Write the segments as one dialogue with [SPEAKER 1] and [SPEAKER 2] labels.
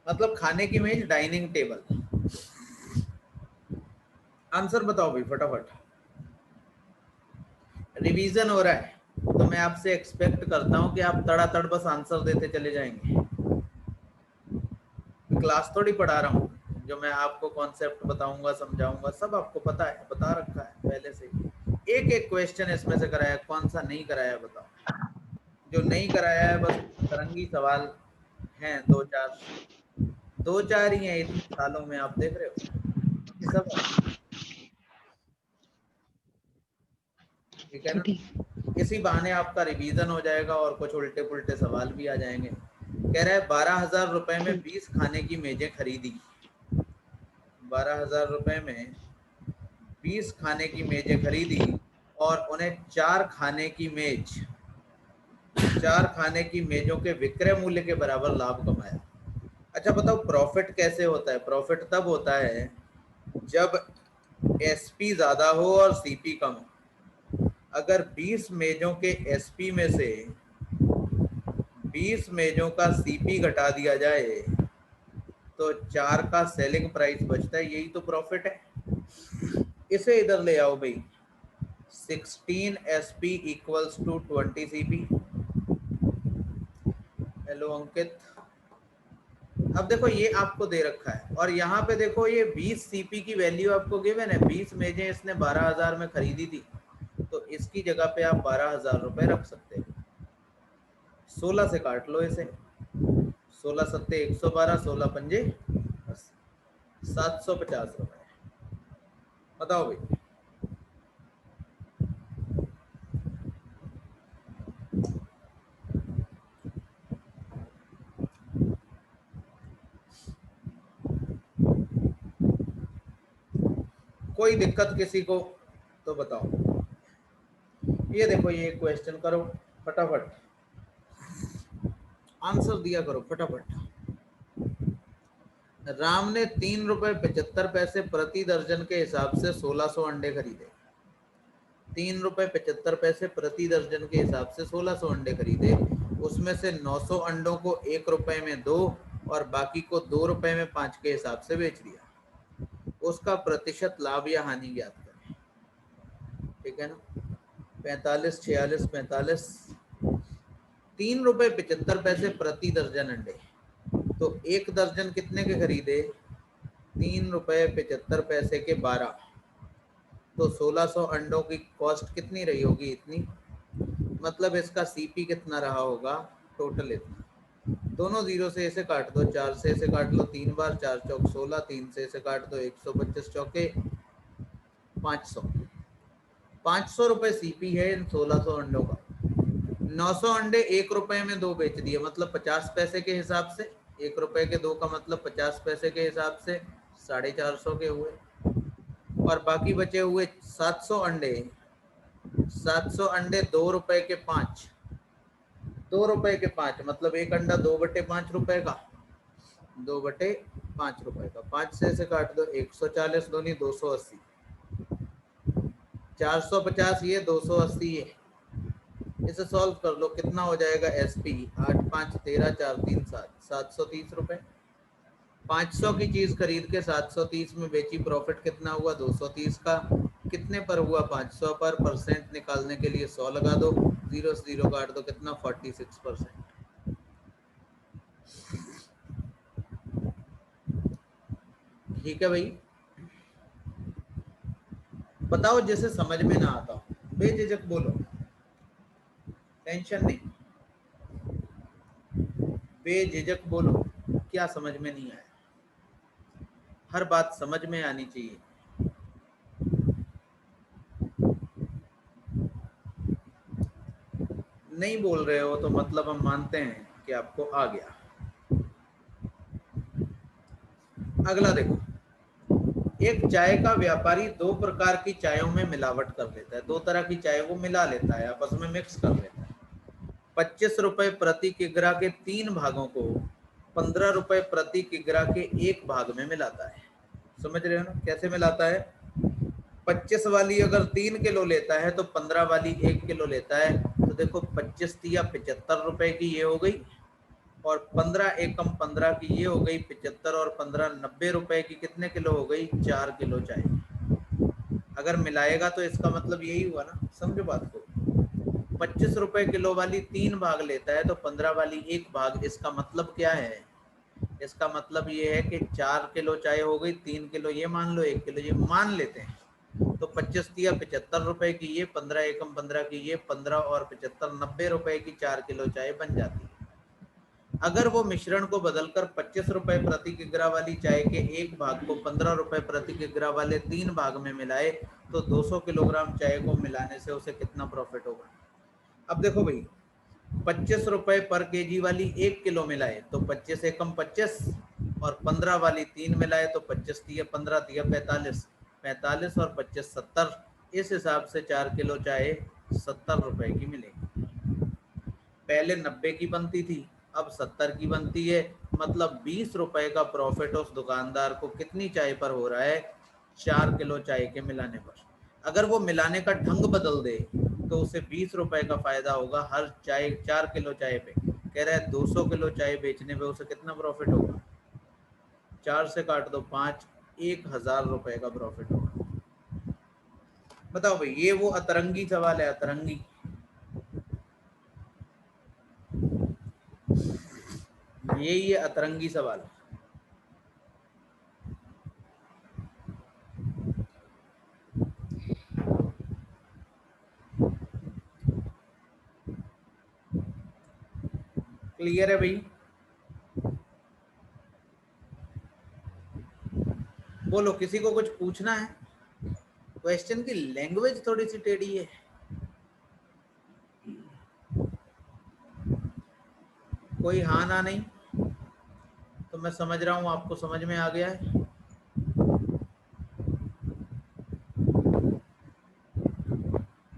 [SPEAKER 1] मतलब खाने की मेज, डाइनिंग टेबल। आंसर बताओ भाई फटाफट, रिवीजन हो रहा है तो मैं आपसे एक्सपेक्ट करता हूं कि आप तड़ातड़ बस आंसर देते चले जाएंगे। क्लास थोड़ी पढ़ा रहा हूँ, जो मैं आपको कॉन्सेप्ट बताऊंगा समझाऊंगा सब आपको पता है, बता रखा है पहले से ही। एक एक क्वेश्चन इसमें से कराया, कौन सा नहीं कराया बताओ? जो नहीं कराया है बस तरंगी सवाल हैं, दो चार ही हैं इतने सालों में, आप देख रहे हो कि सब है। ठीक है ना? इसी बहाने आपका रिवीजन हो जाएगा और कुछ उल्टे पुल्टे सवाल भी आ जाएंगे। कह रहा है 12,000 रुपए में 20 खाने की मेजें खरीदी। 12,000 रुपए में 20 खाने की मेजें खरीदी और उन्हें चार खाने की मेजों के विक्रय मूल्य के बराबर लाभ कमाया। अच्छा बताओ प्रॉफिट कैसे होता है? प्रॉफिट तब होता है जब एसपी ज्यादा हो और सीपी कम हो। अगर 20 मेजों के एसपी में से 20 मेजों का सीपी घटा दिया जाए तो 4 का सेलिंग प्राइस बचता है, यही तो प्रॉफिट है। इसे इधर ले आओ भाई, 16 SP equals to 20 CP. Hello Ankit. अब देखो ये आपको दे रखा है और यहाँ पे देखो ये 20 सीपी की वैल्यू आपको गिवन है, 20 मेजें इसने 12,000 में खरीदी थी, तो इसकी जगह पे आप 12,000 रुपए रख सकते हो। 16 से काट लो इसे, 16 सत्ते 112, 16 पंजे 750 रुपए। बताओ भाई। कोई दिक्कत किसी को तो बताओ। ये देखो ये क्वेश्चन करो फटाफट, आंसर दिया करो फटाफट। राम ने 3 रुपए 75 पैसे प्रति दर्जन के हिसाब से 1600 अंडे खरीदे। 3 रुपए 75 पैसे प्रति दर्जन के हिसाब से 1600 अंडे खरीदे। उसमें से 900 अंडों को 1 रुपए में 2 और बाकी को 2 रुपए में 5 के हिसाब से बेच दिया। उसका प्रतिशत लाभ या हानि ज्ञात करें। ठीक है ना? 45, 46, 45, 3 रुपए 75 पैसे प्रति दर्जन अंडे, तो एक दर्जन कितने के खरीदे? 3 रुपए 75 पैसे के 12, तो 1600 अंडों की कॉस्ट कितनी रही होगी? इतनी। मतलब इसका सीपी कितना रहा होगा? टोटल इतना। दोनों जीरो से इसे काट दो, 4 से इसे काट लो 3 बार, 4 चौक 16, 3 से इसे काट दो 125 चौके 500। 500 रुपए सीपी है इन 1600 अंडों का। 900 अंडे 1 रुपए में 2 बेच दिए, मतलब 50 पैसे के हिसाब से। 1 रुपए के 2 का मतलब 50 पैसे के हिसाब से 450 के हुए। और बाकी बचे हुए 700 अंडे, 700 अंडे 2 रुपए के 5, 2 रुपए के 5 मतलब एक अंडा 2/5 रुपए का, 2/5 रुपए का। 5 से इसे काट दो 140, दूनी 280, 450 ये 280 ये। इसे सॉल्व कर लो, कितना हो जाएगा? एसपी 8 5 13 4 3 7, 730 रुपए। 500 की चीज खरीद के 730 में बेची, प्रॉफिट कितना हुआ? 230 का। कितने पर हुआ? 500 पर। परसेंट निकालने के लिए 100 लगा दो, 0 से 0 काट दो, कितना? 46%। ठीक है भाई, बताओ जैसे समझ में ना आता हो, बेझिझक बोलो, टेंशन नहीं, बेझिझक बोलो क्या समझ में नहीं आया। हर बात समझ में आनी चाहिए। नहीं बोल रहे हो तो मतलब हम मानते हैं कि आपको आ गया। अगला देखो, एक चाय का व्यापारी 2 प्रकार की चायों में मिलावट कर लेता है। 2 तरह की चाय वो मिला लेता है, आपस में मिक्स कर लेता है। 25 रुपए प्रति किग्रा के 3 भागों को 15 रुपए प्रति किग्रा के 1 भाग में मिलाता है। समझ रहे हो ना कैसे मिलाता है? 25 वाली अगर 3 किलो लेता है तो 15 वाली 1 किलो लेता है। तो देखो 25 या 75 रुपए की ये हो गई, और 15 एकम 15 की ये हो गई 75 और 15 90 रुपए की कितने किलो हो गई? 4 किलो चाय। अगर मिलाएगा तो इसका मतलब यही हुआ ना, समझो बात को। 25 रुपए किलो वाली 3 भाग लेता है तो 15 वाली 1 भाग। इसका मतलब क्या है? इसका मतलब ये है कि 4 किलो चाय हो गई, 3 किलो ये मान लो, 1 किलो ये मान लेते हैं। तो 25 दिया 75 रुपए की ये, 15 एकम 15 की ये, 15 और 75 90 रुपए की 4 किलो चाय बन जाती है। अगर वो मिश्रण को बदलकर 25 रुपए प्रति किग्रा वाली चाय के 1 भाग को 15 रुपए प्रति किग्रा वाले 3 भाग में मिलाए तो 200 किलोग्राम चाय को मिलाने से उसे कितना प्रॉफिट होगा? अब देखो भाई, 25 रुपए पर केजी वाली 1 किलो मिलाए तो 25 एकम 25 और 15 वाली 3 मिलाए तो 25 दिया 15 दिया 45, 45 और 25 70। इस हिसाब से 4 किलो चाय 70 रुपए की मिलेगी। पहले 90 की बनती थी, अब 70 की बनती है। मतलब 20 रुपए का प्रॉफिट उस दुकानदार को कितनी चाय पर हो रहा है? 4 किलो चाय के मिलाने पर। अगर वो मिलाने का ढंग बदल दे तो उसे 20 रुपए का फायदा होगा हर चाय 4 किलो चाय पे। कह रहा है 200 किलो चाय बेचने पे उसे कितना प्रॉफिट होगा? 4 से काट दो 5, 1000 रुपए का प्रॉफिट होगा। बताओ भाई, ये वो अतरंगी सवाल है, अतरंगी। यही है अतरंगी सवाल। क्लियर है भाई? बोलो, किसी को कुछ पूछना है? क्वेश्चन की लैंग्वेज थोड़ी सी टेढ़ी है। कोई हाँ ना नहीं? तो मैं समझ रहा हूँ आपको समझ में आ गया है।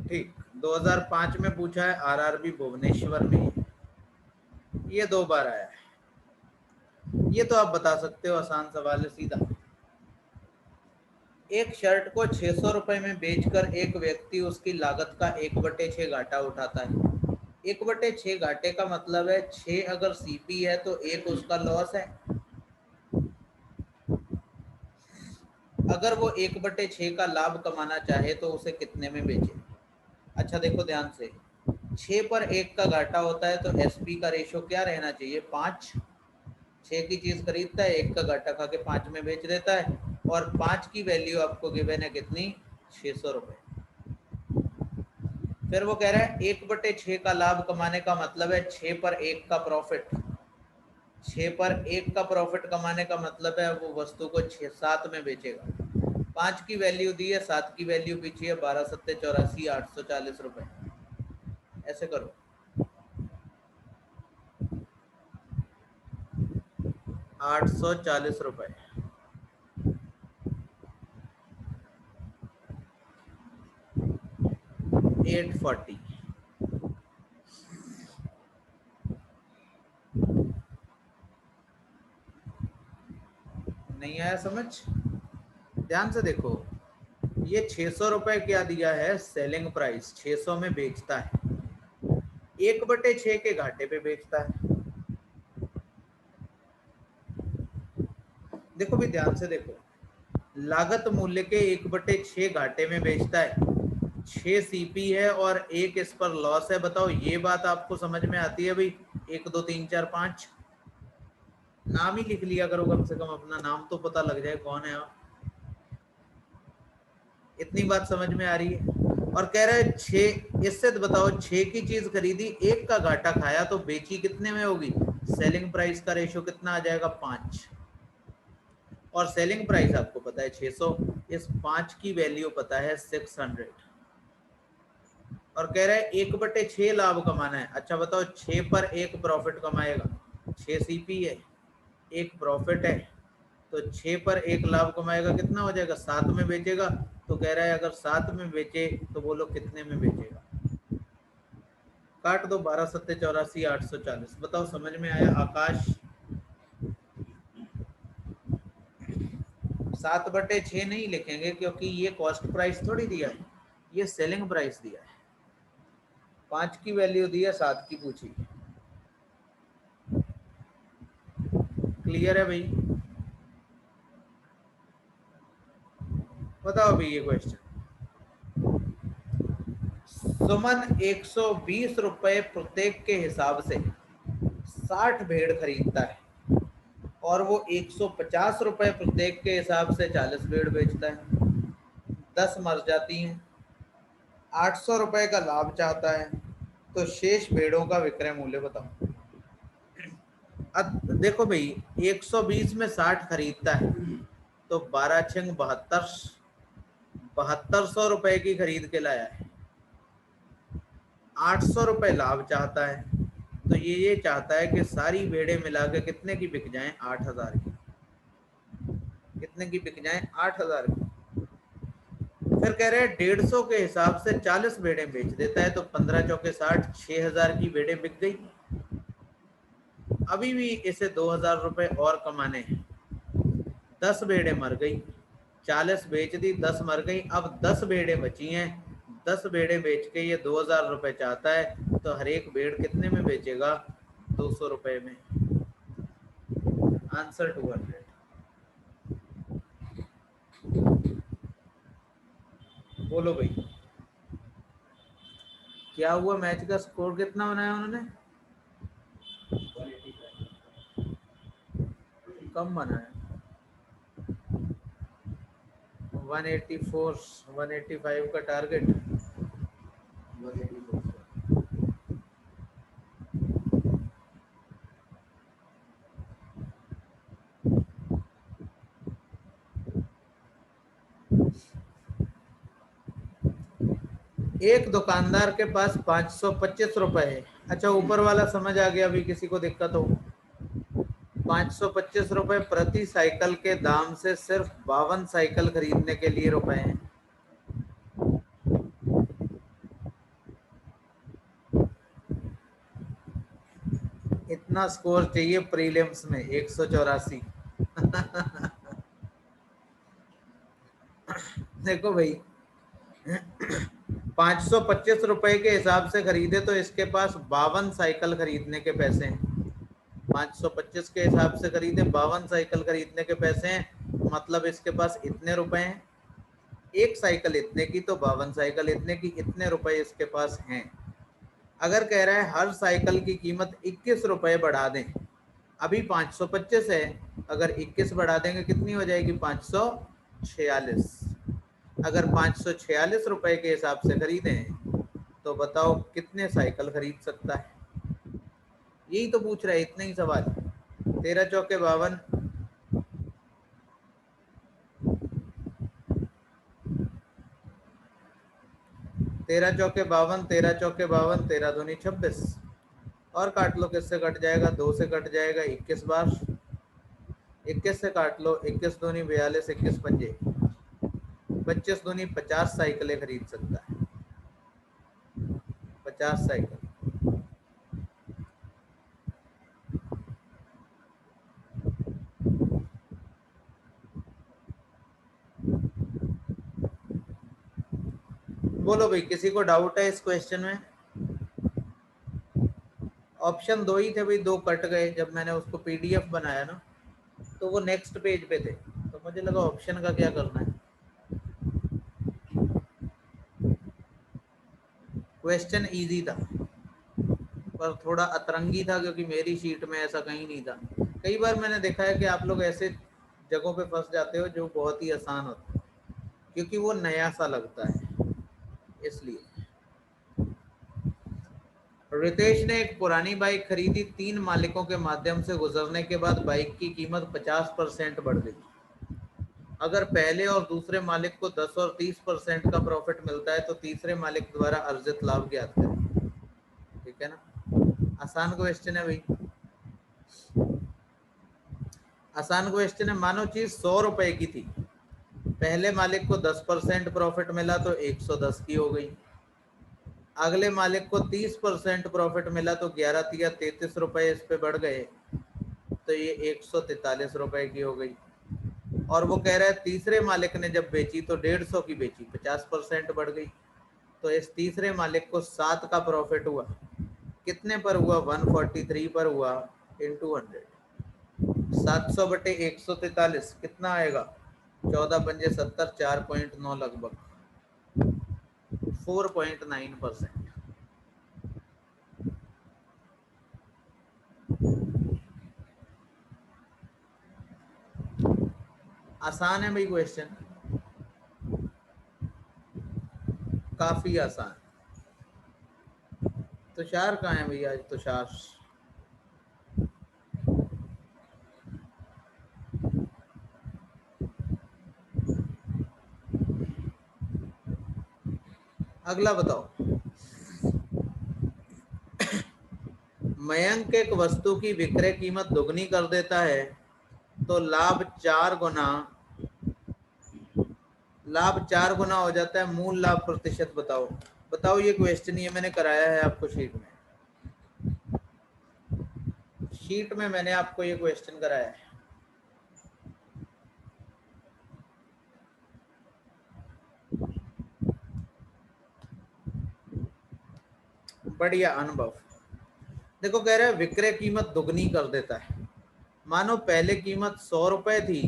[SPEAKER 1] ठीक, 2005 में पूछा है, आरआरबी भुवनेश्वर में। ये 2 बार आया है। ये तो आप बता सकते हो, आसान सवाल है सीधा। एक शर्ट को 600 रुपए में बेचकर एक व्यक्ति उसकी लागत का 1/6 घाटा उठाता है। 1/6 घाटे का मतलब है 6 अगर सीपी है तो 1 उसका लॉस है। अगर वो 1/6 का लाभ कमाना चाहे तो उसे कितने में बेचे? अच्छा देखो ध्यान से, 6 पर 1 का घाटा होता है तो एसपी का रेशो क्या रहना चाहिए? 5। 6 की चीज खरीदता है, 1 का घाटा खा के 5 में बेच देता है, और 5 की वैल्यू आपको गिवन है कितनी? 600 रुपए। फिर वो कह रहा है 1/6 का लाभ कमाने का मतलब है 6 पर 1 का प्रॉफिट। 6 पर 1 का प्रॉफिट कमाने का मतलब है वो वस्तु को 7 में बेचेगा। 5 की वैल्यू दी है, 7 की वैल्यू पीछे है, 12 सत्ते 84, 840 रुपए। ऐसे करो, 840 रुपए। 840। नहीं आया समझ? ध्यान से देखो, ये 600 रुपए क्या दिया है? Selling price. 600 में बेचता है, 1/6 के घाटे पे बेचता है। देखो भी ध्यान से देखो, लागत मूल्य के 1/6 घाटे में बेचता है, 6 सीपी है और 1 इस पर लॉस है। बताओ, ये बात आपको समझ में आती है भाई? 1 2 3 4 5 नाम ही लिख लिया करो, कम से कम अपना नाम तो पता लग जाए कौन है आप। इतनी बात समझ में आ रही है? और कह रहा है 6, इससे तो बताओ 6 की चीज खरीदी, 1 का घाटा खाया तो बेची कितने में होगी? सेलिंग प्राइस का रेशो कितना आ जाएगा? 5। और सेलिंग प्राइस आपको पता है 600, इस 5 की वैल्यू पता है 600। और कह रहा है 1/6 लाभ कमाना है। अच्छा बताओ, 6 पर 1 प्रॉफिट कमाएगा, 6 सीपी है, 1 प्रॉफिट है, तो 6 पर 1 लाभ कमाएगा, कितना हो जाएगा? 7 में बेचेगा। तो कह रहा है अगर 7 में बेचे तो बोलो कितने में बेचेगा? काट दो, 12 सत्ते 84, 840। बताओ समझ में आया आकाश? 7/6 नहीं लिखेंगे क्योंकि ये कॉस्ट प्राइस थोड़ी दिया है, ये सेलिंग प्राइस दिया है। 5 की वैल्यू दी है, 7 की पूछी। क्लियर है भाई? बताओ भाई ये क्वेश्चन। सुमन 120 रुपए प्रत्येक के हिसाब से 60 भेड़ खरीदता है और वो 150 रुपए प्रत्येक के हिसाब से 40 भेड़ बेचता है। 10 मर जाती हैं, 800 रुपए का लाभ चाहता है, तो शेष भेड़ों का विक्रय मूल्य बताओ। अब देखो भाई, 120 में 60 खरीदता है तो 12 छंग 7200 रुपए की खरीद के लाया है। 800 रुपए लाभ चाहता है, तो ये चाहता है कि सारी भेड़ें मिला के कितने की बिक जाएं? 8000 की। कितने की बिक जाएं? 8000 की। फिर कह रहे हैं 150 के हिसाब से 40 भेड़ें बेच देता है, तो 15 चौके 60, 6000 की भेड़ें बिक गई। अभी भी इसे 2000 रुपए और कमाने हैं। 10 भेड़ें मर गई, 40 बेच दी, 10 मर गई, अब 10 भेड़ें बची हैं। 10 भेड़ें बेच के ये 2000 रुपए चाहता है, तो हर एक भेड़ कितने में बेचेगा? 200 रुपए में। आंसर 200। बोलो भाई, क्या हुआ? मैच का स्कोर कितना बनाया उन्होंने? कम बनाया। 184, 185 का टारगेट। एक दुकानदार के पास 525 रुपए है। अच्छा, ऊपर वाला समझ आ गया? अभी किसी को दिक्कत हो? 525 रुपए प्रति साइकिल के दाम से सिर्फ 52 साइकिल खरीदने के लिए रुपए हैं। इतना स्कोर चाहिए प्रीलिम्स में, 184। देखो भाई, 525 रुपए के हिसाब से खरीदे तो इसके पास 52 साइकिल खरीदने के पैसे हैं। 525 के हिसाब से खरीदे, 52 साइकिल खरीदने के पैसे हैं, मतलब इसके पास इतने रुपए हैं। एक साइकिल इतने की, तो 52 साइकिल इतने की, इतने रुपए इसके पास हैं। अगर कह रहा है हर साइकिल की कीमत 21 रुपए बढ़ा दें, अभी 525 है, अगर 21 बढ़ा देंगे कितनी हो जाएगी? 546। अगर 546 रुपए के हिसाब से खरीदें तो बताओ कितने साइकिल खरीद सकता है? यही तो पूछ रहा है, इतने ही सवाल। 13 चौके 52, 13 चौके 52, 13 चौके 52, 13 दूनी 26। और काट लो, किससे कट जाएगा? 2 से कट जाएगा 21 बार। 21 से काट लो, 21 दूनी 42, 21 पंजे 25 दूनी 50 साइकिलें खरीद सकता है। 50 साइकिल। बोलो भाई, किसी को डाउट है इस क्वेश्चन में? ऑप्शन 2 ही थे भाई, 2 कट गए जब मैंने उसको पीडीएफ बनाया ना, तो वो नेक्स्ट पेज पे थे, तो मुझे लगा ऑप्शन का क्या करना है। क्वेश्चन इजी था पर थोड़ा अतरंगी था, क्योंकि मेरी शीट में ऐसा कहीं नहीं था। कई बार मैंने देखा है कि आप लोग ऐसे जगहों पे फंस जाते हो जो बहुत ही आसान होता है, क्योंकि वो नया सा लगता है, इसलिए। रितेश ने एक पुरानी बाइक खरीदी, 3 मालिकों के माध्यम से गुजरने के बाद बाइक की कीमत 50% बढ़ गई। अगर पहले और दूसरे मालिक को 10 और 30% का प्रॉफिट मिलता है, तो तीसरे मालिक द्वारा अर्जित लाभ ज्ञात करें। ठीक है ना? आसान क्वेश्चन है भाई, आसान क्वेश्चन है। मानो चीज 100 रुपए की थी, पहले मालिक को 10% प्रॉफिट मिला तो 110 की हो गई। अगले मालिक को 30% प्रॉफिट मिला तो 11 या 33 रुपए इस पे बढ़ गए, तो ये 143 रुपए की हो गई। और वो कह रहा है तीसरे मालिक ने जब बेची तो 150 की बेची, 50% बढ़ गई, तो इस तीसरे मालिक को 7 का प्रॉफिट हुआ। कितने पर हुआ? 143 पर हुआ, इंटू 100। 700 बटे 143 कितना आएगा? 14 पंजे 70, 4.9 लगभग 4.9%। आसान है भाई क्वेश्चन, काफी आसान। तुषार कहाँ है भैया? तुषार अगला बताओ। मयंक एक वस्तु की विक्रय कीमत दुगनी कर देता है तो लाभ 4 गुना हो जाता है। मूल लाभ प्रतिशत बताओ। बताओ, ये क्वेश्चन ये मैंने कराया है आपको शीट में मैंने आपको ये क्वेश्चन कराया है। बढ़िया अनुभव। देखो कह रहे हैं विक्रय कीमत दुगनी कर देता है। मानो पहले कीमत 100 रुपए थी,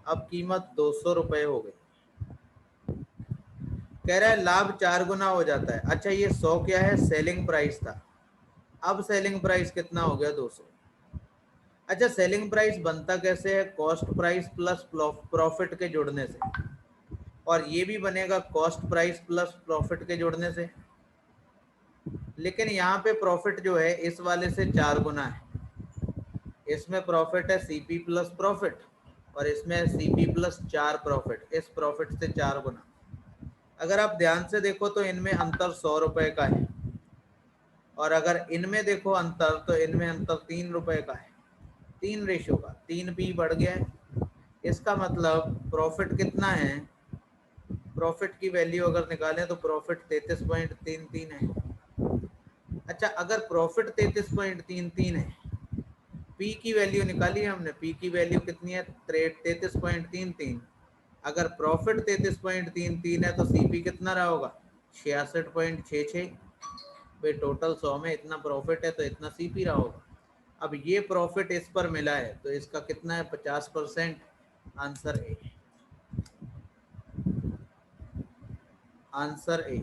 [SPEAKER 1] अब कीमत 200 रुपए हो गई। कह रहा है लाभ 4 गुना हो जाता है। अच्छा ये 100 क्या है? सेलिंग प्राइस था। अब सेलिंग प्राइस कितना हो गया? 200। अच्छा सेलिंग प्राइस बनता कैसे है? कॉस्ट प्राइस प्लस प्रॉफिट के जुड़ने से, और ये भी बनेगा कॉस्ट प्राइस प्लस प्रॉफिट के जुड़ने से। लेकिन यहाँ पे प्रॉफिट जो है इस वाले से 4 गुना है। इसमें प्रॉफिट है सीपी प्लस प्रॉफिट, और इसमें सीपी प्लस 4 प्रॉफिट, इस प्रॉफिट से 4 गुना। अगर आप ध्यान से देखो तो इनमें अंतर 100 रुपए का है, और अगर इनमें देखो अंतर तो इनमें अंतर 3 रुपए का है। 3 रेशियो का, 3p बढ़ गया है। इसका मतलब प्रॉफिट कितना है? प्रॉफिट की वैल्यू अगर निकालें तो प्रॉफिट 33.33 है। अच्छा अगर प्रॉफिट 33.33 है, पी की वैल्यू निकाली हमने, पी की वैल्यू कितनी है? 33.33। अगर प्रॉफिट 33.33 है तो सीपी कितना रहा होगा? 66.66। भाई टोटल 100 में इतना प्रॉफिट है तो इतना सीपी रहा होगा। अब ये प्रॉफिट इस पर मिला है तो इसका कितना है? 50%। Answer A. Answer A.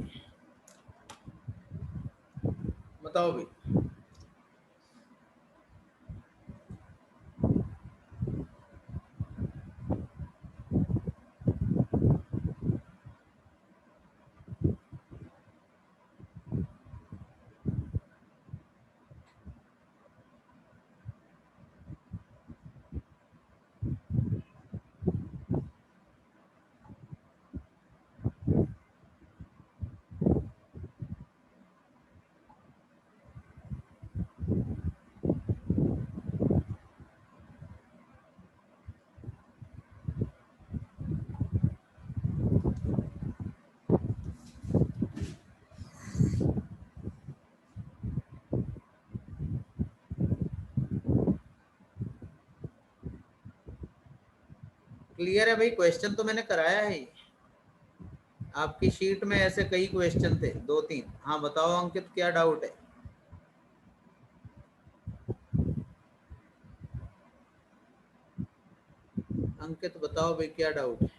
[SPEAKER 1] बताओ भाई। क्लियर है भाई? क्वेश्चन तो मैंने कराया है ही। आपकी शीट में ऐसे कई क्वेश्चन थे, 2-3। हाँ बताओ अंकित, क्या डाउट है? अंकित बताओ भाई क्या डाउट है?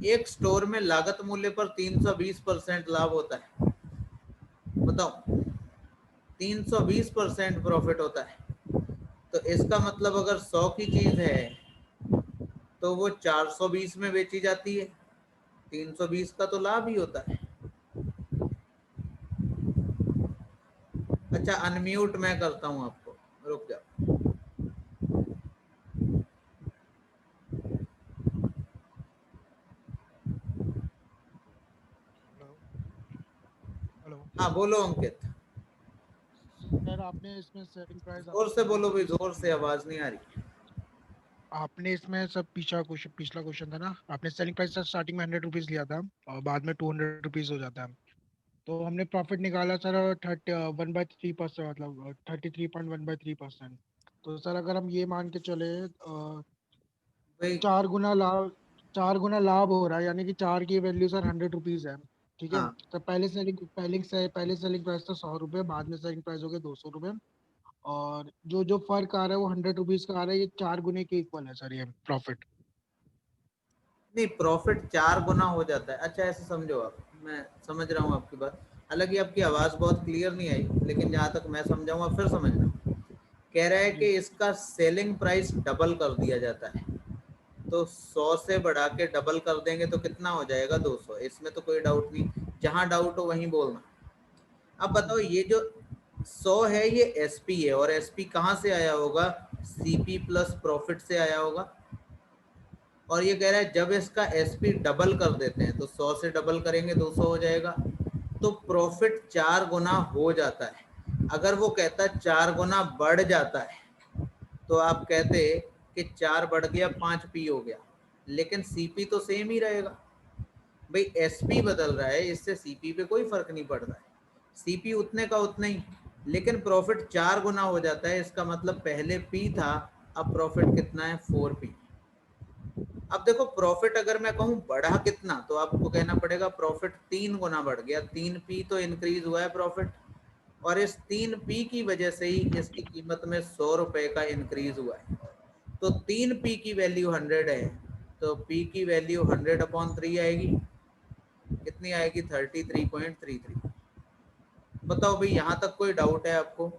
[SPEAKER 1] एक स्टोर में लागत मूल्य पर 320% लाभ होता है। बताओ, 320% प्रॉफिट होता है। तो इसका मतलब अगर 100 की चीज है तो वो 420 में बेची जाती है। 320 का तो लाभ ही होता है। अच्छा अनम्यूट मैं करता हूं आपको, रुक जाओ।
[SPEAKER 2] हेलो। हेलो
[SPEAKER 1] हाँ बोलो अंकित।
[SPEAKER 2] सर, आपने इसमें सेलिंग प्राइस
[SPEAKER 1] जोर से बोलो भाई,
[SPEAKER 2] 100 रुपीज
[SPEAKER 1] जोर से, आवाज नहीं आ रही।
[SPEAKER 2] आपने इसमें सब पिछला क्वेश्चन था ना, आपने सेलिंग प्राइस सर स्टार्टिंग में 100 रुपीज लिया था और बाद में 200 रुपीज हो जाता है। तो हमने प्रॉफिट निकाला सर 1/3%, मतलब 33.1/3%। तो सर अगर हम ये मान के चले
[SPEAKER 1] भाई
[SPEAKER 2] 4 गुना लाभ, 4 गुना लाभ हो रहा है, यानी कि 4 की वैल्यू सर 100 रुपीज है। ठीक है।
[SPEAKER 1] हाँ
[SPEAKER 2] तो पहले सेलिंग प्राइस था 100 रुपये, बाद में सेलिंग प्राइस हो गया 200 रुपये। और जो जो फर्क आ रहा है वो 100 रुपीज का आ रहा है, ये 4 गुने के इक्वल है सर ये प्रॉफिट।
[SPEAKER 1] नहीं, प्रॉफिट 4 गुना हो जाता है। अच्छा ऐसे समझो आप, मैं समझ रहा हूँ आपकी बात। हालांकि आपकी आवाज़ बहुत क्लियर नहीं आई, लेकिन जहाँ तक मैं समझाऊंगा फिर समझना। कह रहा है कि
[SPEAKER 2] जी
[SPEAKER 1] इसका सेलिंग प्राइस डबल कर दिया जाता है, तो 100 से बढ़ा के डबल कर देंगे तो कितना हो जाएगा? 200। इसमें तो कोई डाउट नहीं, जहां डाउट हो वहीं बोलना। अब बताओ,
[SPEAKER 2] जी
[SPEAKER 1] ये जो 100 है ये एसपी है, और एसपी कहाँ से आया होगा? सीपी प्लस प्रॉफिट से आया होगा। और ये कह रहा है जब इसका एसपी डबल कर देते हैं, तो 100 से डबल करेंगे 200 हो जाएगा, तो प्रॉफिट 4 गुना हो जाता है। अगर वो कहता 4 गुना बढ़ जाता है, तो आप कहते कि 4 बढ़ गया 5 पी हो गया, लेकिन सीपी तो सेम ही रहेगा। भाई एसपी बदल रहा है, इससे सीपी पे कोई फर्क नहीं पड़ रहा है, सीपी उतने का उतना ही, लेकिन प्रॉफिट 4 गुना हो जाता है। इसका मतलब पहले पी था, अब प्रॉफिट कितना है? 4 पी। अब देखो, प्रॉफिट अगर मैं कहूं बढ़ा कितना, तो आपको कहना पड़ेगा प्रॉफिट 3 गुना बढ़ गया। 3 पी तो इंक्रीज हुआ है प्रॉफिट, और इस 3 पी की वजह से ही इसकी कीमत में 100 रुपए का इंक्रीज हुआ है। तो 3 पी की वैल्यू 100 है, तो पी की वैल्यू 100/3 आएगी। कितनी आएगी? 33.33। बताओ भाई, यहाँ तक कोई डाउट है आपको?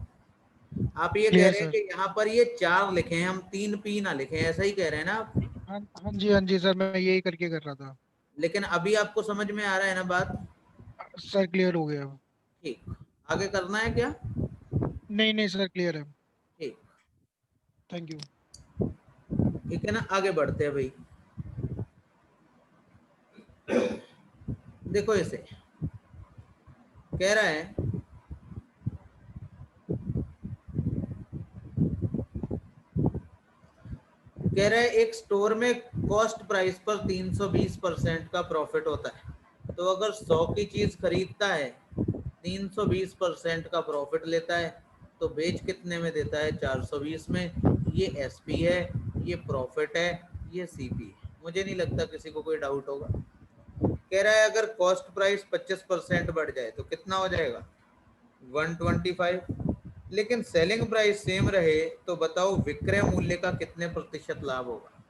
[SPEAKER 1] आप ये कह
[SPEAKER 2] क्लियर
[SPEAKER 1] रहे हैं
[SPEAKER 2] सर।
[SPEAKER 1] कि यहाँ पर ये 4 लिखे हैं, हम 3 पी ना लिखे, ऐसा ही कह रहे हैं ना आप?
[SPEAKER 2] हाँ हाँ जी सर, मैं यही करके कर रहा था।
[SPEAKER 1] लेकिन अभी आपको समझ में आ रहा है ना बात?
[SPEAKER 2] सर क्लियर हो गया।
[SPEAKER 1] ठीक। आगे करना है क्या?
[SPEAKER 2] नहीं नहीं सर, क्लियर है।
[SPEAKER 1] ठीक।
[SPEAKER 2] Thank you.
[SPEAKER 1] ठीक है ना, आगे बढ़ते हैं भाई। देखो इसे, कह रहा है एक स्टोर में कॉस्ट प्राइस पर 320% का प्रॉफिट होता है। तो अगर 100 की चीज खरीदता है, 320% का प्रॉफिट लेता है, तो बेच कितने में देता है? 420 में। ये एसपी है, ये प्रॉफिट है, ये सीपी है। मुझे नहीं लगता किसी को कोई डाउट होगा। कह रहा है अगर कॉस्ट प्राइस 25% बढ़ जाए तो कितना हो जाएगा? 125। लेकिन सेलिंग प्राइस सेम रहे, तो बताओ विक्रय मूल्य का कितने प्रतिशत लाभ होगा?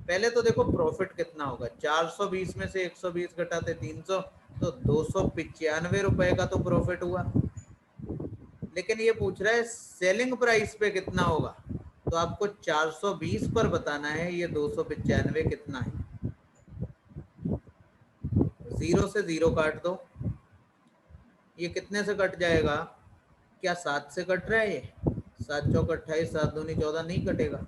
[SPEAKER 1] पहले तो देखो प्रॉफिट कितना होगा। 420 में से 120 घटाते 300, तो 295 रुपए का तो प्रॉफिट हुआ। लेकिन ये पूछ रहा है सेलिंग प्राइस पे कितना होगा, तो आपको 420 पर बताना है ये 295 कितना है। जीरो से जीरो काट दो, ये कितने से कट जाएगा? क्या 7 से कट रहा है ये? 7 चौक 28, 7 दूनी 14, नहीं कटेगा।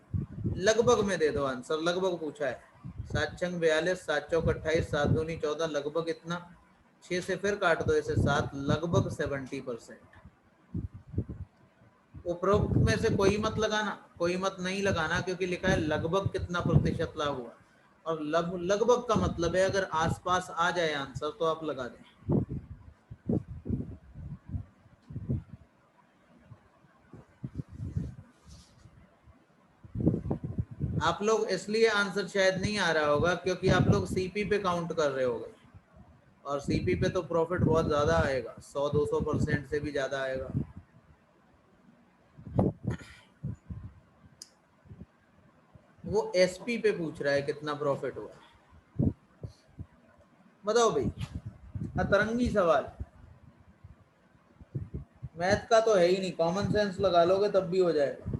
[SPEAKER 1] लगभग में दे दो आंसर, लगभग पूछा है। 7 छंग 42, 7 चौक 28, 7 दूनी 14, लगभग इतना। 6 से फिर काट दो इसे 7, लगभग 70%। उपरोक्त में से कोई मत लगाना, कोई मत नहीं लगाना, क्योंकि लिखा है लगभग कितना प्रतिशत लाभ हुआ, और लगभग का मतलब है अगर आसपास आ जाए आंसर तो आप लगा दें। आप लोग इसलिए आंसर शायद नहीं आ रहा होगा क्योंकि आप लोग सीपी पे काउंट कर रहे होगे, और सीपी पे तो प्रॉफिट बहुत ज्यादा आएगा, 100-200% से भी ज्यादा आएगा। वो एसपी पे पूछ रहा है कितना प्रॉफिट हुआ। बताओ भाई, अतरंगी सवाल। मैथ का तो है ही नहीं, कॉमन सेंस लगा लोगे तब भी हो जाएगा।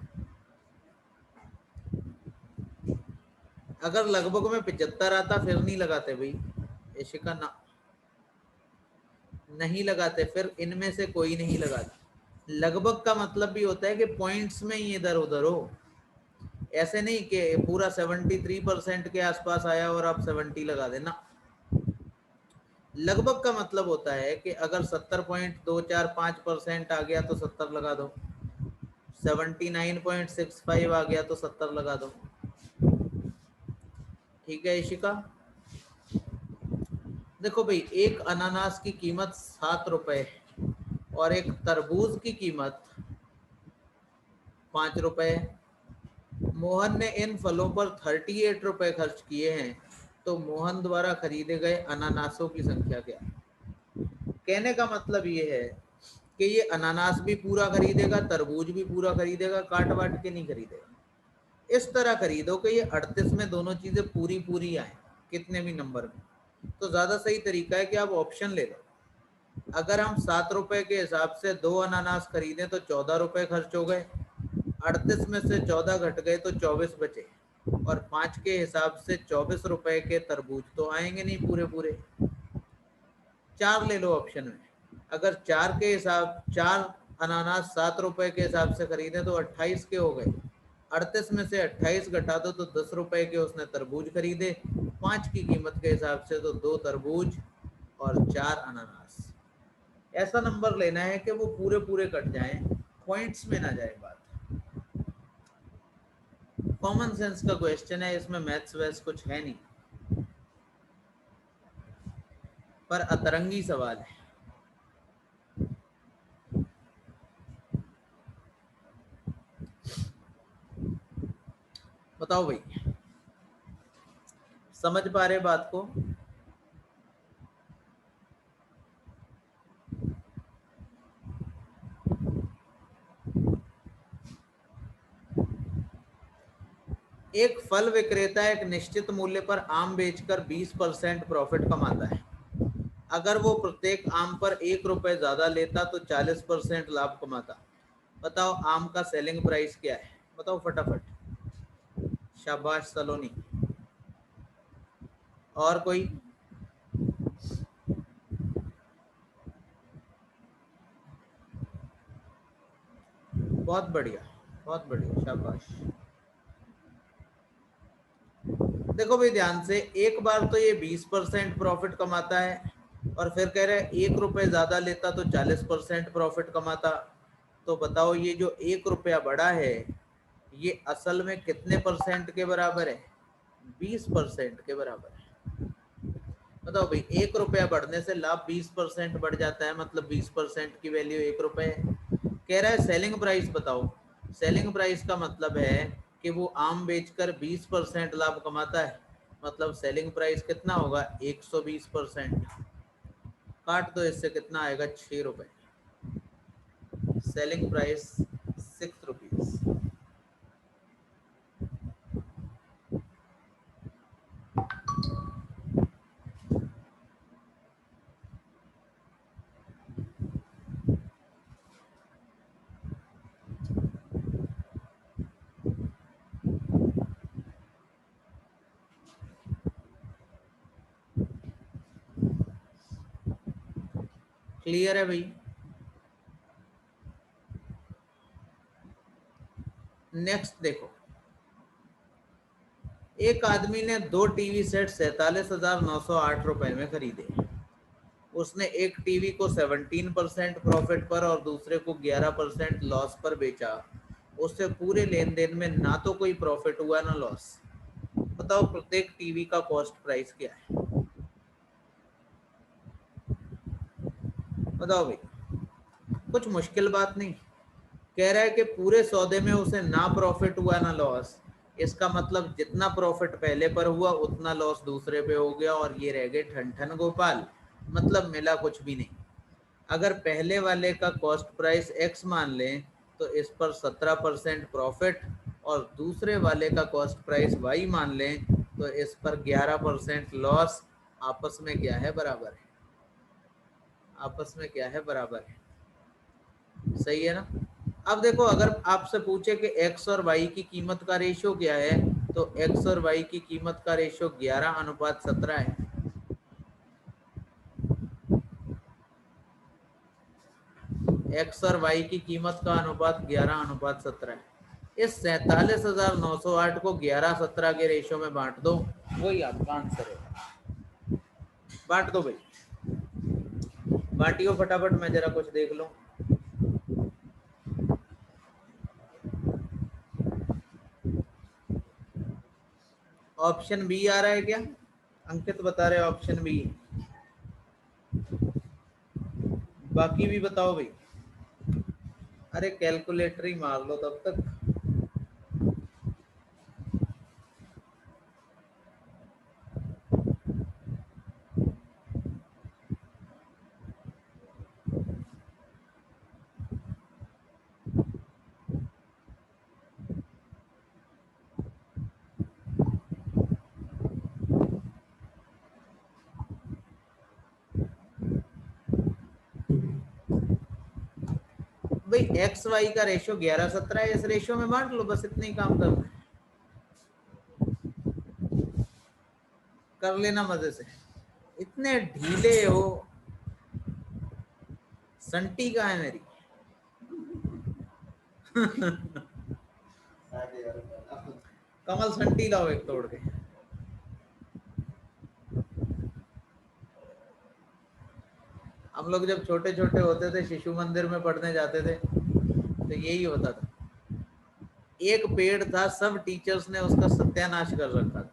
[SPEAKER 1] अगर लगभग में 75 आता फिर नहीं लगाते भाई, इशिका ना, नहीं लगाते, फिर इनमें से कोई नहीं लगाता। लगभग का मतलब भी होता है कि पॉइंट्स में ही इधर उधर हो, ऐसे नहीं कि पूरा 73% के आसपास आया और आप 70 लगा देना। लगभग का मतलब होता है कि अगर 70.245% आ गया तो 70 लगा दो, 79.65 आ गया तो 70 लगा दो। ठीक है इशिका? देखो भाई, एक अनानास की कीमत 7 रुपए है, और एक तरबूज की कीमत 5 रुपए है। मोहन ने इन फलों पर 38 रुपए खर्च किए हैं, तो मोहन द्वारा खरीदे गए अनानासों की संख्या क्या है? कहने का मतलब ये है कि ये अनानास भी पूरा खरीदेगा, तरबूज भी पूरा खरीदेगा, काट वाट के नहीं खरीदेगा। इस तरह खरीदो कि ये 38 में दोनों चीजें पूरी पूरी आए, कितने भी नंबर में। तो ज्यादा सही तरीका है कि आप ऑप्शन ले लो। अगर हम 7 रुपए के हिसाब से 2 अनानास खरीदें तो 14 रुपए खर्च हो गए, 38 में से 14 घट गए तो 24 बचे, और 5 के हिसाब से 24 रुपए के तरबूज तो आएंगे नहीं पूरे पूरे। 4 ले लो ऑप्शन में। अगर 4 अनानास 7 रुपए के हिसाब से खरीदे तो 28 के हो गए, 38 में से 28 घटा दो तो 10 रुपए के उसने तरबूज खरीदे, 5 की कीमत के हिसाब से तो 2 तरबूज और 4 अनानास। ऐसा नंबर लेना है कि वो पूरे पूरे कट जाएं, पॉइंट्स में ना जाए बात। कॉमन सेंस का क्वेश्चन है, इसमें मैथ्स वैस कुछ है नहीं, पर अतरंगी सवाल है। बताओ भाई, समझ पा रहे बात को? एक फल विक्रेता एक निश्चित मूल्य पर आम बेचकर 20% प्रॉफिट कमाता है। अगर वो प्रत्येक आम पर 1 रुपए ज्यादा लेता तो 40% लाभ कमाता। बताओ आम का सेलिंग प्राइस क्या है? बताओ फटाफट। शाबाश सलोनी। और कोई? बहुत बढ़िया, बहुत बढ़िया, शाबाश। देखो भाई ध्यान से, एक बार तो ये 20% प्रॉफिट कमाता है, और फिर कह रहे हैं 1 रुपए ज्यादा लेता तो 40% प्रॉफिट कमाता। तो बताओ ये जो 1 रुपया बढ़ा है, ये असल में कितने परसेंट के बराबर है? 20% के बराबर है। बताओ भाई, 1 रुपया बढ़ने से लाभ 20% बढ़ जाता है, मतलब 20% की वैल्यू 1 रुपए है। कह रहा है सेलिंग प्राइस बताओ। सेलिंग प्राइस का मतलब है कि वो आम बेचकर 20% लाभ कमाता है, मतलब सेलिंग प्राइस कितना होगा? 120%। काट दो इससे, कितना आएगा? 6 रुपए। Selling price 6 rupees. क्लियर है भाई? नेक्स्ट देखो, एक आदमी ने 2 टीवी सेट 47,908 रुपए में खरीदे। उसने एक टीवी को 17% प्रॉफिट पर और दूसरे को 11% लॉस पर बेचा। उससे पूरे लेन देन में ना तो कोई प्रॉफिट हुआ ना लॉस। बताओ प्रत्येक टीवी का कॉस्ट प्राइस क्या है? बताओ भाई, कुछ मुश्किल बात नहीं। कह रहा है कि पूरे सौदे में उसे ना प्रॉफिट हुआ ना लॉस। इसका मतलब जितना प्रॉफिट पहले पर हुआ उतना लॉस दूसरे पे हो गया, और ये रह गए ठन ठन गोपाल, मतलब मिला कुछ भी नहीं। अगर पहले वाले का कॉस्ट प्राइस एक्स मान लें तो इस पर 17% प्रॉफिट, और दूसरे वाले का कॉस्ट प्राइस वाई मान लें तो इस पर 11% लॉस। आपस में क्या है? बराबर है। आपस में क्या है? बराबर है। सही है ना? अब देखो, अगर आपसे पूछे कि एक्स और वाई की कीमत का रेशियो क्या है, तो एक्स और वाई की कीमत का रेशियो 11:17 है। एक्स और वाई की कीमत का अनुपात 11:17 है। इस 47,908 को 11:17 के रेशियो में बांट दो, वही आपका आंसर है। बांट दो भाई, बांटियो फटाफट, मैं जरा कुछ देख लूं। ऑप्शन बी आ रहा है क्या? अंकित बता रहे ऑप्शन बी। बाकी भी बताओ भाई। अरे कैलकुलेटर ही मार लो तब तक। एक्स वाई का रेशियो 11:17 है, इस रेशियो में बांट लो, बस इतना ही काम करना है, कर लेना मजे से। इतने ढीले हो। संटी कहाँ है मेरी? कमल संटी लाओ एक तोड़ के। हम लोग जब छोटे छोटे होते थे, शिशु मंदिर में पढ़ने जाते थे, तो यही होता था। एक पेड़ था, सब टीचर्स ने उसका सत्यानाश कर रखा था।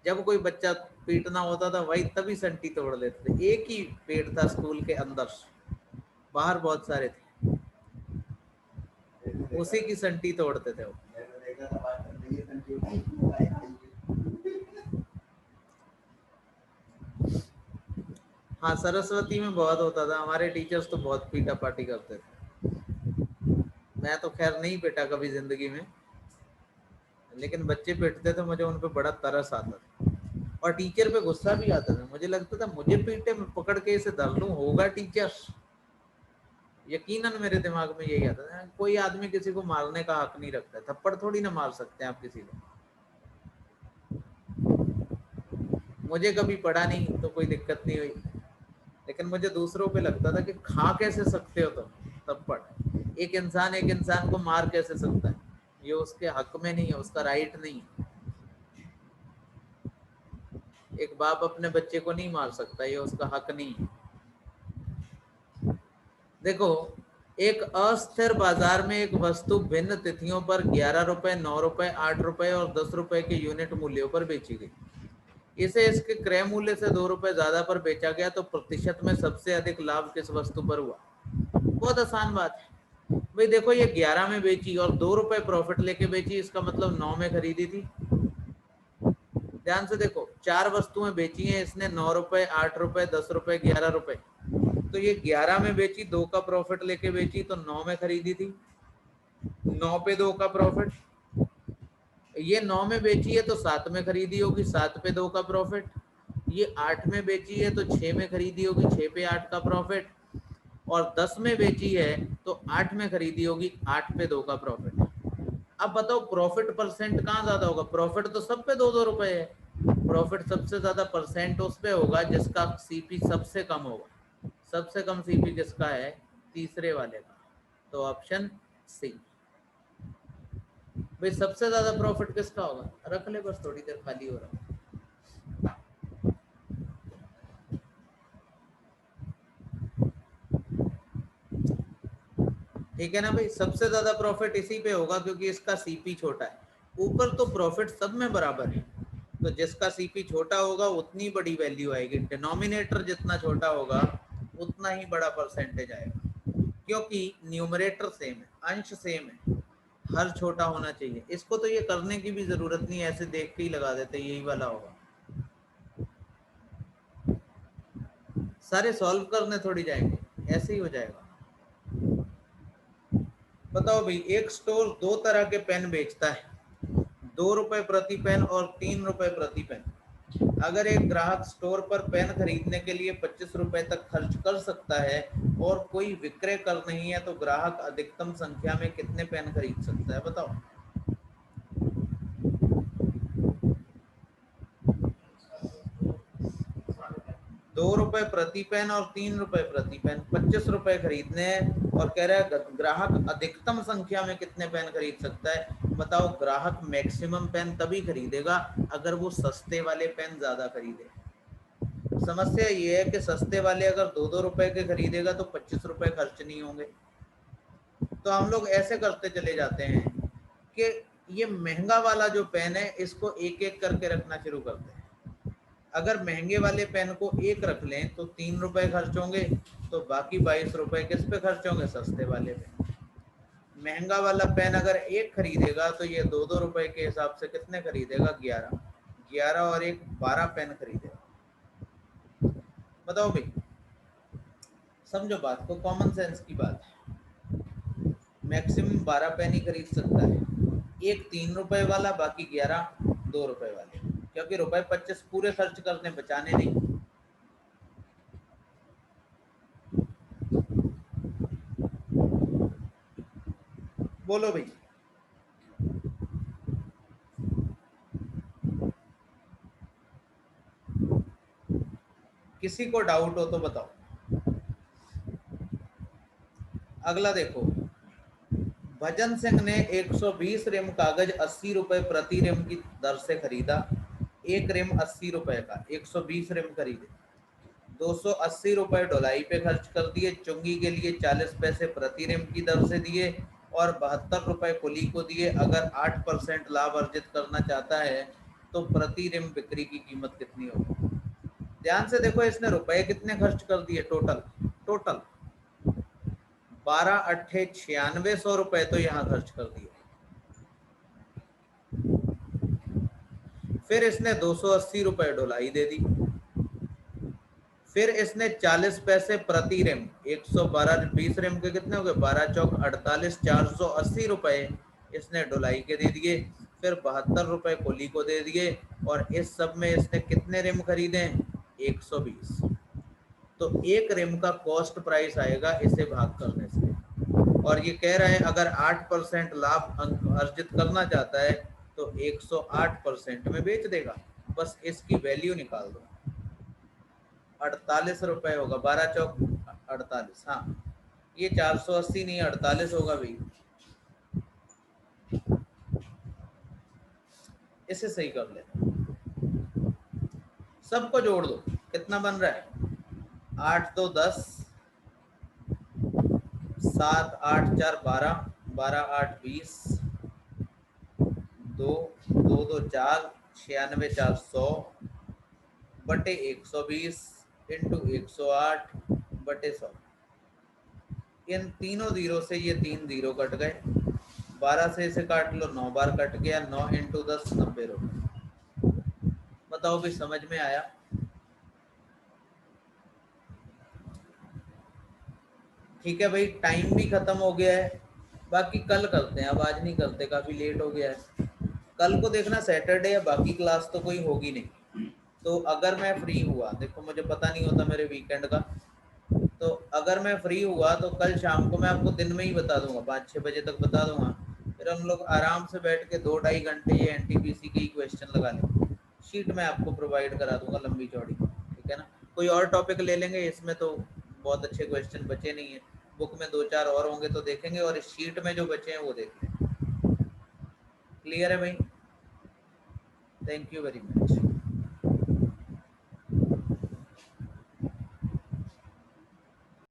[SPEAKER 1] जब कोई बच्चा पीटना होता था, वही तभी संटी तोड़ लेते थे। एक ही पेड़ था स्कूल के अंदर, बाहर बहुत सारे थे, उसी की संटी तोड़ते थे वो। हाँ, सरस्वती में बहुत होता था, हमारे टीचर्स तो बहुत पीटा पाटी करते थे। मैं तो खैर नहीं पिटा कभी जिंदगी में, लेकिन बच्चे पिटते थे, मुझे उन पे बड़ा तरस आता था और टीचर पे गुस्सा भी आता था। मुझे लगता था मुझे पीटे, मैं पकड़ के इसे धर लूं, होगा टीचर। यकीनन मेरे दिमाग में यही आता था। कोई आदमी किसी को मारने का हक नहीं रखता, थप्पड़ थोड़ी ना मार सकते हैं आप किसी को। मुझे कभी पड़ा नहीं तो कोई दिक्कत नहीं हुई, लेकिन मुझे दूसरों पे लगता था कि खा कैसे सकते हो तुम थप्पड़। एक इंसान को मार कैसे सकता है? ये उसके हक में नहीं है, उसका राइट नहीं है। एक बाप अपने बच्चे को नहीं मार सकता, ये उसका हक नहीं है। देखो, एक अस्थिर बाजार में एक वस्तु भिन्न तिथियों पर 11 रुपए, 9 रुपए, 8 रुपए और 10 रुपए के यूनिट मूल्यों पर बेची गई। इसे इसके क्रय मूल्य से 2 रुपए ज्यादा पर बेचा गया, तो प्रतिशत में सबसे अधिक लाभ किस वस्तु पर हुआ? बहुत आसान बात है भाई। देखो, ये 11 में बेची और 2 रुपए प्रॉफिट लेके बेची, इसका मतलब 9 में खरीदी थी। ध्यान से देखो, 4 वस्तुएं बेची हैं इसने, 9 रुपए, 8 रुपए, 10 रुपए, 11 रुपए। तो ये 11 में बेची, 2 का प्रॉफिट लेके बेची, तो 9 में खरीदी थी। 9 पे 2 का प्रॉफिट। ये 9 में बेची है तो 7 में खरीदी होगी, 7 पे 2 का प्रॉफिट। ये 8 में बेची है तो 6 में खरीदी होगी, 6 पे 8 का प्रॉफिट। और 10 में बेची है तो 8 में खरीदी होगी, 8 पे 2 का प्रॉफिट। अब बताओ प्रॉफिट परसेंट कहाँ ज्यादा होगा? प्रॉफिट तो सब पे 2-2 रुपए है। प्रॉफिट सबसे ज्यादा परसेंट उस पे होगा जिसका सीपी सबसे कम होगा। सबसे कम सीपी किसका है? तीसरे वाले का। तो ऑप्शन सी। भाई सबसे ज्यादा प्रॉफिट किसका होगा? रख ले बस, थोड़ी देर खाली हो रहा। ठीक है ना भाई, सबसे ज्यादा प्रॉफिट इसी पे होगा क्योंकि इसका सीपी छोटा है। ऊपर तो प्रॉफिट सब में बराबर है, तो जिसका सीपी छोटा होगा उतनी बड़ी वैल्यू आएगी। डिनोमिनेटर जितना छोटा होगा उतना ही बड़ा परसेंटेज आएगा, क्योंकि न्यूमरेटर सेम है, अंश सेम है, हर छोटा होना चाहिए। इसको तो ये करने की भी जरूरत नहीं है, ऐसे देख के ही लगा देते यही वाला होगा। सारे सॉल्व करने थोड़ी जाएंगे, ऐसे ही हो जाएगा। बताओ भाई, एक स्टोर 2 तरह के पेन बेचता है, 2 रुपए प्रति पेन और 3 रुपए प्रति पेन। अगर एक ग्राहक स्टोर पर पेन खरीदने के लिए 25 रुपए तक खर्च कर सकता है और कोई विक्रय कर नहीं है, तो ग्राहक अधिकतम संख्या में कितने पेन खरीद सकता है? बताओ। दो रुपए प्रति पेन और 3 रुपए प्रति पेन, 25 रुपए खरीदने हैं और कह रहा है ग्राहक अधिकतम संख्या में कितने पेन खरीद सकता है? बताओ, ग्राहक मैक्सिमम पेन तभी खरीदेगा अगर वो सस्ते वाले पेन ज्यादा खरीदे। समस्या ये है कि सस्ते वाले अगर 2-2 रुपए के खरीदेगा तो 25 रुपए खर्च नहीं होंगे। तो हम लोग ऐसे करते चले जाते हैं कि ये महंगा वाला जो पेन है इसको एक एक करके रखना शुरू करते हैं। अगर महंगे वाले पेन को एक रख लें तो 3 रुपए खर्च होंगे, तो बाकी 22 रुपए किस पे खर्च होंगे? सस्ते वाले पे। महंगा वाला पेन अगर एक खरीदेगा तो ये 2-2 रुपए के हिसाब से कितने खरीदेगा? 11। 11 और एक 12 पेन खरीदेगा। बताओ भाई, समझो बात को, कॉमन सेंस की बात है। मैक्सिमम 12 पेन ही खरीद सकता है, एक 3 रुपए वाला, बाकी 11 2 रुपए वाले, क्योंकि रुपए 25 पूरे खर्च करने, बचाने नहीं। बोलो भाई। किसी को डाउट हो तो बताओ। अगला देखो, भजन सिंह ने 120 रिम कागज 80 रुपए प्रति रिम की दर से खरीदा। एक रिम 80 रुपए का, 120 रिम खरीदे, 280 रुपए ढुलाई पे खर्च कर दिए, चुंगी के लिए 40 पैसे प्रति रिम की दर से दिए और 72 रुपए कुली को दिए। अगर 8% लाभ अर्जित करना चाहता है तो प्रति रिम बिक्री की कीमत कितनी होगी? ध्यान से देखो, इसने रुपए कितने खर्च कर दिए टोटल? टोटल 12 अट्ठे 9600 रुपए तो यहाँ खर्च कर दिए। फिर इसने 280 रुपए ढुलाई दे दी। फिर इसने 40 पैसे प्रति रिम, 112 20 रिम के कितने हो गए? 12 चौक 48, 480 रुपए इसने ढुलाई के दे दिए। फिर 72 रुपए कुली को दे दिए और इस सब में इसने कितने रिम खरीदे? 120। तो एक रिम का कॉस्ट प्राइस आएगा इसे भाग करने से। और ये कह रहा है अगर 8% लाभ अर्जित करना चाहता है तो 108% में बेच देगा। बस इसकी वैल्यू निकाल दो। 48 रुपए होगा, 12 चौक 48। हाँ, ये 480 नहीं 48 होगा भाई। इसे सही कर ले, सबको जोड़ दो, कितना बन रहा है? 8 2 10, 7 8 4 12, 12 8 20, 2 2 2 4, 96 4 100 बटे 120 इंटू 108 बटे 100। इन तीनों जीरो से ये 3 जीरो कट गए, 12 से इसे काट लो, 9 बार कट गया, 9 इंटू 10 90 रुपए। बताओ भी, समझ में आया? ठीक है भाई, टाइम भी खत्म हो गया है, बाकी कल करते हैं, अब आज नहीं करते, काफी लेट हो गया है। कल को देखना सैटरडे है, बाकी क्लास तो कोई होगी नहीं। तो अगर मैं फ्री हुआ, देखो मुझे पता नहीं होता मेरे वीकेंड का, तो अगर मैं फ्री हुआ तो कल शाम को मैं आपको दिन में ही बता दूंगा, 5-6 बजे तक बता दूंगा। फिर हम लोग आराम से बैठ के 2-2.5 घंटे ये एनटीपीसी के ही क्वेश्चन लगा लेंगे। शीट मैं आपको प्रोवाइड करा दूंगा लंबी चौड़ी, ठीक है ना? कोई और टॉपिक ले लेंगे, इसमें तो बहुत अच्छे क्वेश्चन बचे नहीं है। बुक में 2-4 और होंगे तो देखेंगे, और इस शीट में जो बचे हैं वो देख लेंगे। क्लियर है भाई? Thank you very much.